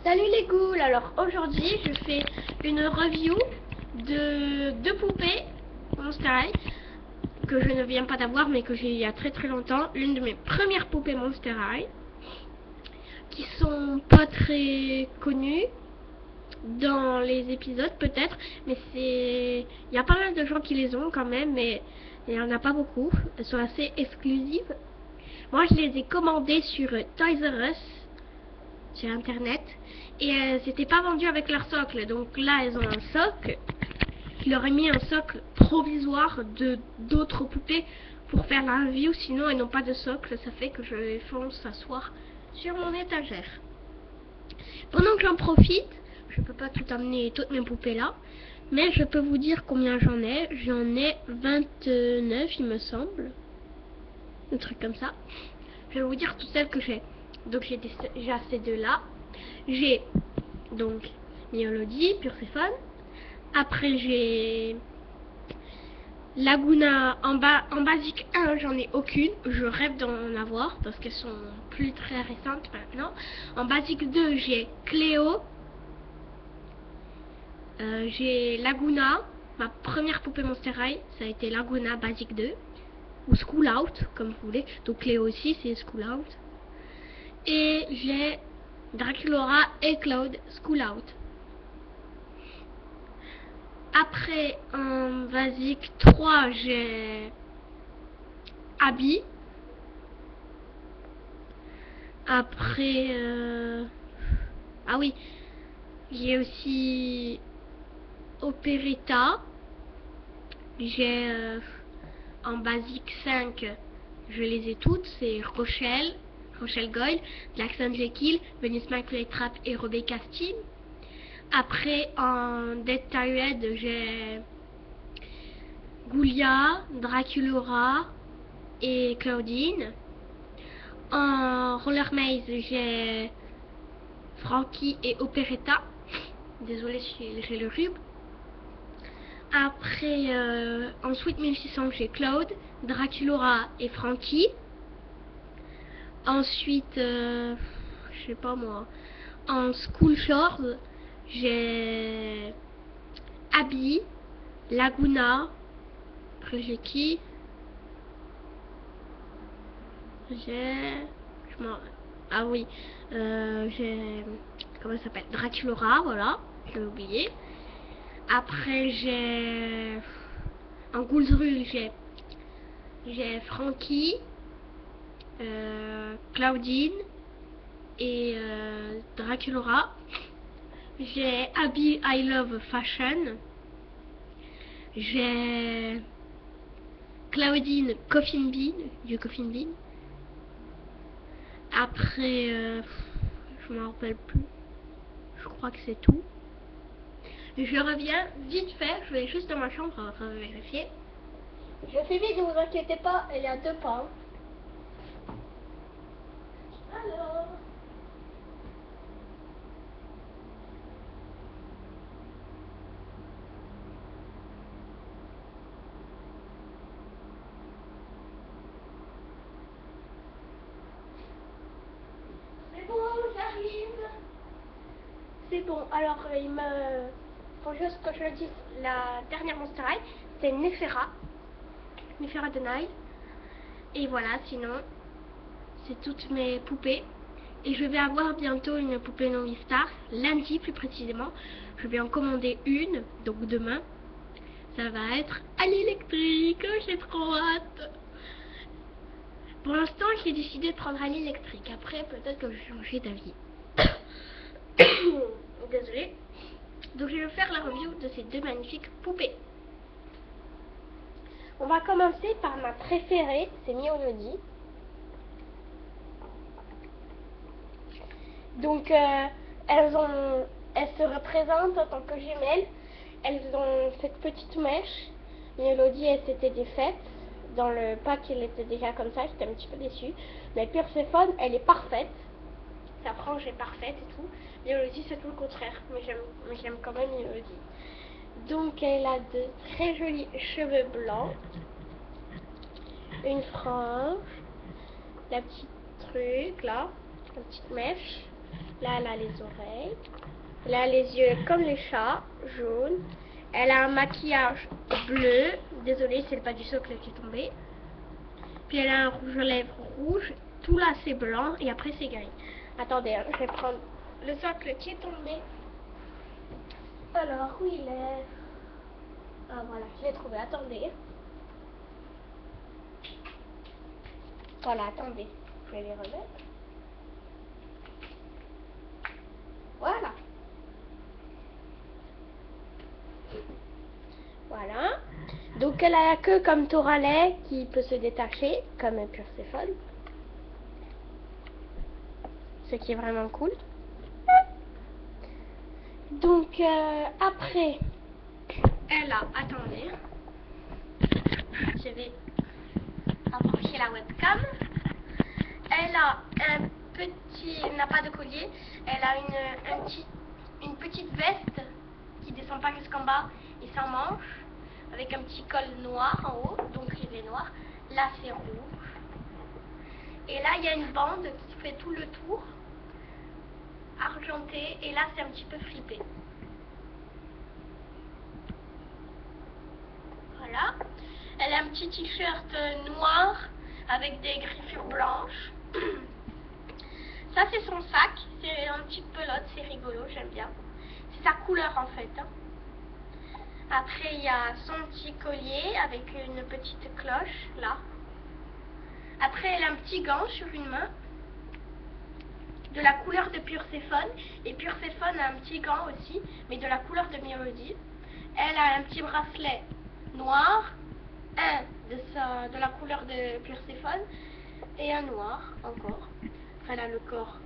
Salut les ghouls, alors aujourd'hui je fais une review de deux poupées Monster High que je ne viens pas d'avoir mais que j'ai eu il y a très longtemps. L'une de mes premières poupées Monster High qui sont pas très connues dans les épisodes peut-être, mais il y a pas mal de gens qui les ont quand même, mais il n'y en a pas beaucoup. Elles sont assez exclusives. Moi je les ai commandées sur Toys R Us sur internet et c'était pas vendu avec leur socle, donc là elles ont un socle. Je leur ai mis un socle provisoire de d'autres poupées pour faire la review, sinon elles n'ont pas de socle, ça fait que je les fais s'asseoir sur mon étagère. Pendant que j'en profite, je peux pas tout amener toutes mes poupées là, mais je peux vous dire combien j'en ai. J'en ai 29 il me semble, un truc comme ça. Je vais vous dire toutes celles que j'ai. Donc j'ai ces deux là. J'ai donc Myolody, Perséphone. Après j'ai Laguna en basique 1, j'en ai aucune. Je rêve d'en avoir parce qu'elles sont plus très récentes maintenant. En basique 2, j'ai Cléo. J'ai Laguna. Ma première poupée Monster High, ça a été Laguna basique 2. Ou School Out, comme vous voulez. Donc Cléo aussi, c'est School Out. Et j'ai Draculaura et Cloud School Out. Après en basique 3, j'ai Abby. Après ah oui, j'ai aussi Operetta. J'ai en basique 5, je les ai toutes, c'est Rochelle Goyle, Jackson Jekyll, Venus Flytrap et Rebecca Steele. Après en Dead Tired, j'ai Goulia, Draculaura et Claudine. En Roller Maze, j'ai Frankie et Operetta. Désolée si j'ai le rhume. Après en Sweet 1600, j'ai Claude, Draculaura et Frankie. Ensuite je sais pas moi, en School Shores, j'ai Abby, Laguna. Après j'ai qui? Ah oui, j'ai, comment ça s'appelle, Draculaura, voilà, j'ai oublié. Après j'ai en Ghouls-Rue, j'ai Frankie, Claudine et Draculaura. J'ai Abby I Love Fashion. J'ai Claudine Coffin Bean, du Coffin Bean. Après je m'en rappelle plus, je crois que c'est tout. Je reviens vite fait, je vais juste dans ma chambre pour vérifier. Je fais vite, ne vous inquiétez pas, elle est à 2 pas. Alors c'est bon, j'arrive. C'est bon, alors il me faut juste que je le dise, la dernière Monster High, c'est Nefera de Nile. Et voilà, sinon, c'est toutes mes poupées. Et je vais avoir bientôt une poupée Novi Star, lundi plus précisément. Je vais en commander une, donc demain. Ça va être à l'électrique, j'ai trop hâte. Pour l'instant, j'ai décidé de prendre à l'électrique. Après, peut-être que je vais changer d'avis. Désolée. Donc je vais faire la review de ces deux magnifiques poupées. On va commencer par ma préférée, c'est Myolody. Donc elles se représentent en tant que jumelles. Elles ont cette petite mèche. Myolody, elle s'était défaite. Dans le pack, elle était déjà comme ça, j'étais un petit peu déçue. Mais Perséphone, elle est parfaite. Sa frange est parfaite et tout. Myolody, c'est tout le contraire. Mais j'aime quand même Myolody. Donc elle a de très jolis cheveux blancs. Une frange. La petite truc là. La petite mèche. Là, elle a les oreilles. Elle a les yeux comme les chats, jaunes. Elle a un maquillage bleu. Désolée, c'est le pas du socle qui est tombé. Puis elle a un rouge à lèvres rouge. Tout là, c'est blanc. Et après, c'est gris. Attendez, hein, je vais prendre le socle qui est tombé. Alors, où il est? Ah, voilà, je l'ai trouvé. Attendez. Voilà, attendez. Je vais les remettre. Voilà. Voilà. Donc elle a la queue comme Toralet qui peut se détacher comme un Perséphone. Ce qui est vraiment cool. Donc après, elle a, attendez, je vais approcher la webcam. Elle a un petit, elle n'a pas de collier, elle a une petite veste qui descend pas jusqu'en bas et sans manche, avec un petit col noir en haut, donc il est noir. Là c'est rouge. Et là il y a une bande qui fait tout le tour, argenté, et là c'est un petit peu flippé. Voilà. Elle a un petit t-shirt noir avec des griffures blanches. Ça c'est son sac, c'est un petit pelote, c'est rigolo, j'aime bien. C'est sa couleur en fait. Hein. Après il y a son petit collier avec une petite cloche là. Après elle a un petit gant sur une main de la couleur de Perséphone. Et Perséphone a un petit gant aussi, mais de la couleur de Mélodie. Elle a un petit bracelet noir, un de la couleur de Perséphone et un noir encore. Elle a le corps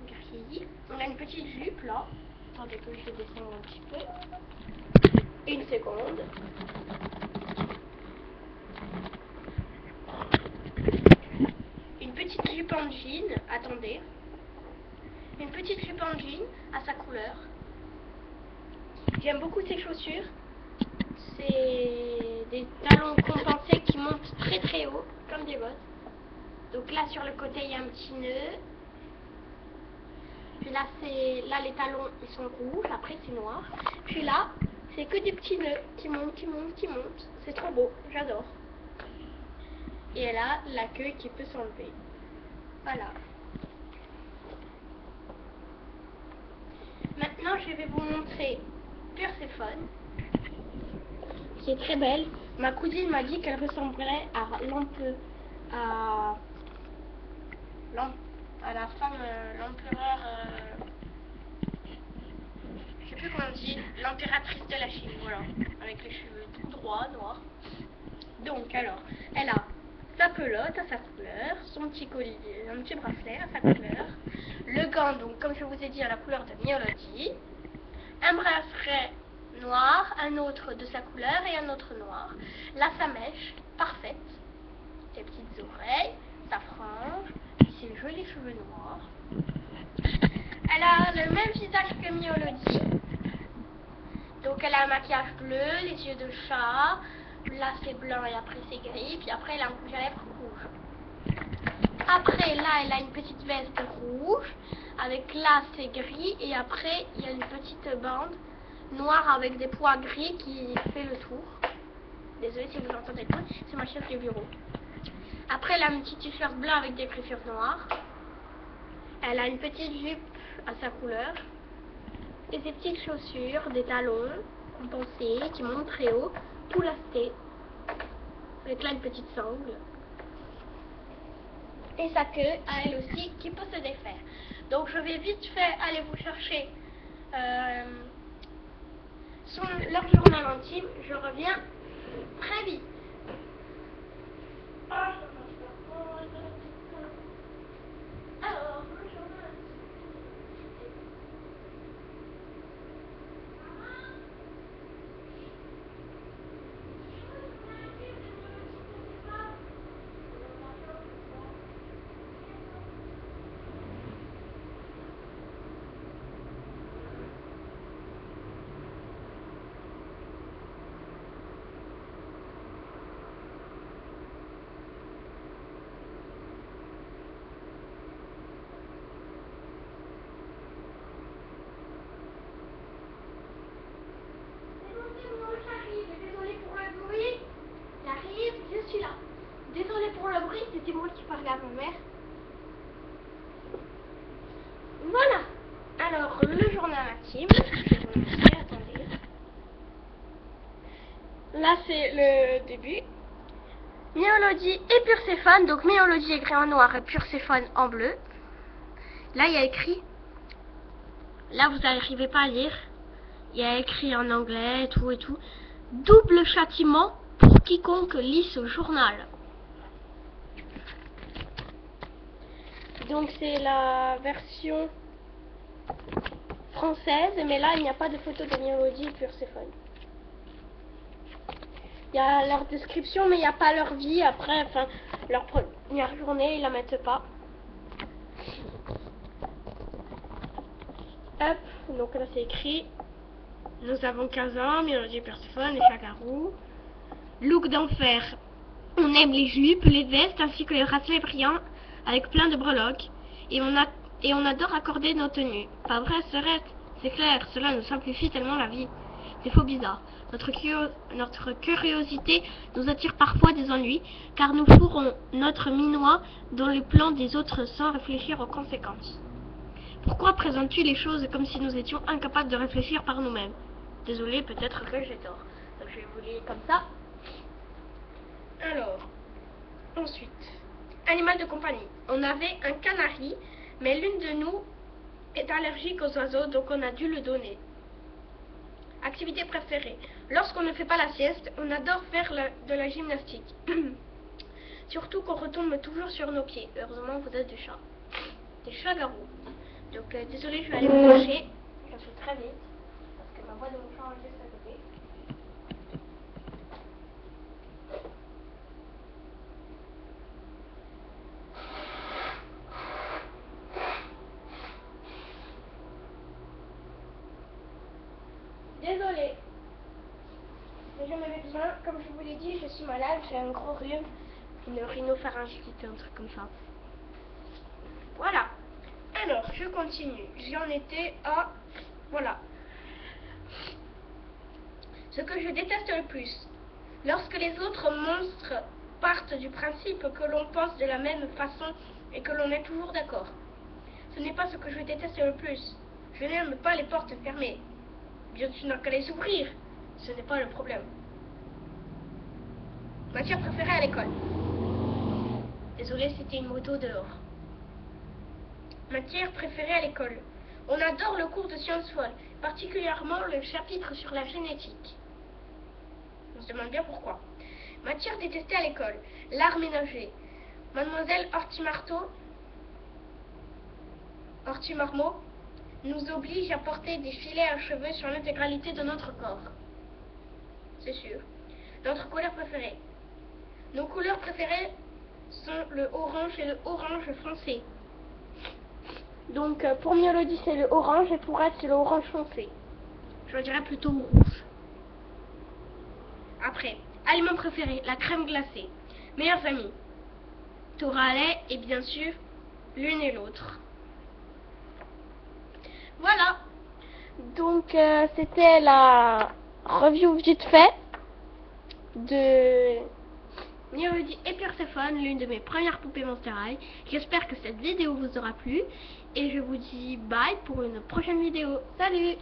gris. On a une petite jupe là. Attendez que je descende un petit peu. Une seconde. Une petite jupe en jean. Attendez. Une petite jupe en jean à sa couleur. J'aime beaucoup ces chaussures. C'est des talons compensés qui montent très très haut, comme des bottes. Donc là sur le côté il y a un petit nœud. Puis là les talons ils sont rouges, après c'est noir. Puis là c'est que des petits nœuds qui montent, qui montent, qui montent. C'est trop beau, j'adore. Et elle a la queue qui peut s'enlever. Voilà. Maintenant je vais vous montrer Perséphone, qui est très belle. Ma cousine m'a dit qu'elle ressemblerait à la femme, l'empereur, je sais plus comment on dit, l'impératrice de la Chine, voilà, avec les cheveux tout droits, noirs. Donc alors, elle a sa pelote à sa couleur, son petit collier, un petit bracelet à sa couleur, le gant, donc comme je vous ai dit, à la couleur de Mélodie, un bracelet noir, un autre de sa couleur et un autre noir. Là, sa mèche, parfaite, ses petites oreilles, sa frange, ses jolis cheveux noirs. Elle a le même visage que Mélodie. Donc elle a un maquillage bleu, les yeux de chat. Là c'est blanc et après c'est gris. Puis après elle a un rouge à lèvres rouge. Après là elle a une petite veste rouge. Avec là c'est gris. Et après il y a une petite bande noire avec des pois gris qui fait le tour. Désolée si vous entendez le bruit, c'est ma chef du bureau. Après elle a un petit t-shirt blanc avec des griffures noires. Elle a une petite jupe à sa couleur. Et des petites chaussures, des talons compensés qui montent très haut, tout lasté. Avec là une petite sangle. Et sa queue à elle aussi qui peut se défaire. Donc je vais vite fait aller vous chercher leur journal intime. Je reviens très vite. Alors, le journal intime. Alors, le journal intime, je vais vous montrer, attendez. Là, c'est le début. Myologie et Perséphone. Donc, Myologie écrit en noir et Perséphone en bleu. Là, il y a écrit. Là, vous n'arrivez pas à lire. Il y a écrit en anglais et tout et tout. Double châtiment pour quiconque lit ce journal. Donc, c'est la version française, mais là, il n'y a pas de photo de Myologie et Perséphone. Il y a leur description, mais il n'y a pas leur vie après, enfin, leur première journée, ils la mettent pas. Hop, donc là c'est écrit. Nous avons 15 ans, Myologie, Perséphone et Chagarou. Look d'enfer. On aime les jupes, les vestes ainsi que les bracelets brillants avec plein de breloques. Et on adore accorder nos tenues. Pas vrai, Serette? C'est clair, cela nous simplifie tellement la vie. C'est faux bizarre. Notre curiosité nous attire parfois des ennuis, car nous fourrons notre minois dans le plan des autres sans réfléchir aux conséquences. Pourquoi présentes-tu les choses comme si nous étions incapables de réfléchir par nous-mêmes? Désolé, peut-être que j'ai tort. Donc je vais vous lire comme ça. Alors, ensuite, animal de compagnie. On avait un canari, mais l'une de nous est allergique aux oiseaux, donc on a dû le donner. Activité préférée. Lorsqu'on ne fait pas la sieste, on adore faire de la gymnastique. Surtout qu'on retombe toujours sur nos pieds. Heureusement, vous êtes des chats. Des chats-garous. Donc, désolé, je vais aller me coucher. Je fais très vite. Parce que ma voix de mon chat est juste à côté. Désolée. Mais j'en avais besoin. Comme je vous l'ai dit, je suis malade. J'ai un gros rhume. Une rhinopharyngite, un truc comme ça. Voilà. Alors, je continue. J'en étais à... Voilà. Ce que je déteste le plus. Lorsque les autres monstres partent du principe que l'on pense de la même façon et que l'on est toujours d'accord. Ce n'est pas ce que je déteste le plus. Je n'aime pas les portes fermées. Bien tu n'as qu'à les ouvrir. Ce n'est pas le problème. Matière préférée à l'école. Désolé, c'était une moto dehors. Matière préférée à l'école. On adore le cours de sciences folles, particulièrement le chapitre sur la génétique. On se demande bien pourquoi. Matière détestée à l'école. L'art ménager. Mademoiselle Ortimarmot nous oblige à porter des filets à cheveux sur l'intégralité de notre corps. C'est sûr. Notre couleur préférée. Nos couleurs préférées sont le orange et le orange foncé. Donc pour Myologie c'est le orange et pour elle c'est le orange foncé. Je dirais plutôt rouge. Après, aliment préféré, la crème glacée. Meilleurs amis, Toralais et bien sûr l'une et l'autre. Voilà. Donc c'était la review vite fait de Myologie et Perséphone, l'une de mes premières poupées Monster High. J'espère que cette vidéo vous aura plu et je vous dis bye pour une prochaine vidéo. Salut!